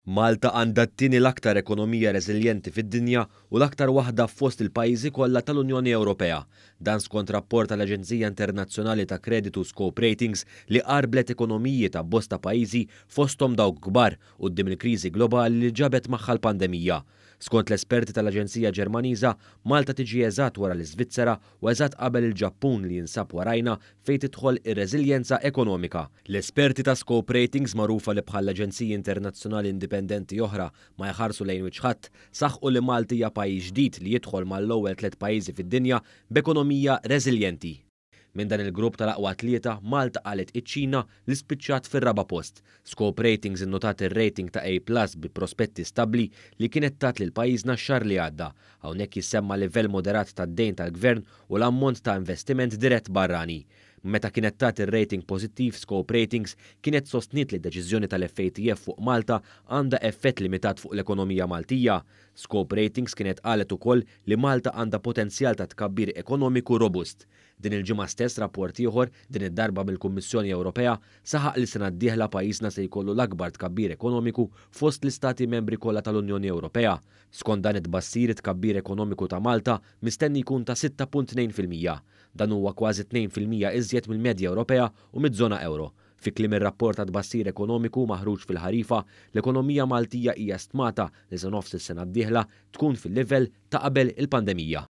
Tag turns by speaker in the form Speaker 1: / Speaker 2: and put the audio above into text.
Speaker 1: Malta għandha t-tieni l-aktar ekonomija reżiljenti fid-dinja u l-aktar waħda fost il-pajjiżi kollha tal-Unjoni Ewropea. Dan skont rapport tal-Aġenzija Internazzjonali ta' Kreditu Scope Ratings li qarblet ekonomiji ta' bosta pajjiżi fosthom dawk kbar quddiem il-kriżi globali li ġabet magħha l-pandemija. Skont l-esperti tal-Aġenzija Ġermaniża, Malta tiġi eżatt wara l-Iżvizzera u eżatt qabel il-Ġappun li jinsab warajna fejn tidħol ir-reżiljenza ekonomika. L-esperti ta' Scope Ratings magħrufa li bħal aġenziji internazzjonali indipendenti oħra ma jħarsu lejn wiċċ ħadd saħħu li Malta hija pajjiż ġdid li jidħol mal-ewwel 3 pajjiżi fid-dinja b'ekonomija reżiljenti. Minn dan il-grupp tal-aqwa tlieta, Malta qalet iċ-Ċina li spiċċat fir-raba' post. Scope Ratings innotat ir-rating ta' A+ bi prospetti stabbli li kienet tat lil pajjiżna x-xahar li għadda. Hawnhekk jissemma livell moderat tad-dejn tal-Gvern u l-ammont ta' investiment dirett barrani. Meta kienet tat ir-rating pożittiv, Scope Ratings kienet sostniet li d-deċiżjoni tal-FATF fuq Malta għandha effett limitat fuq l-ekonomija Maltija. Scope Ratings kienet qalet ukoll li Malta għandha potenzjal ta' tkabbir ekonomiku robust. Din il-ġimgħa stess rapport ieħor din id-darba mill-Kummissjoni Ewropea saħaq li sena d-dieħla pajjiżna se jkollu l-akbar tkabbir ekonomiku fost l-istati membri kollha tal-Unjoni Ewropea. Skont dan it-tbassir tkabbir ekonomiku ta' Malta mistenni jkun ta' 6.2%. Dan huwa kważi 2% iżjed mill-medja Ewropea u miż-żona euro. Fi kliem ir-rapport ta' tbassir ekonomiku maħruġ fil-ħarifa, l-ekonomija Maltija hija stmata li sa nofs is-sena d-dieħla tkun fil-livell ta' qabel il-pandemija.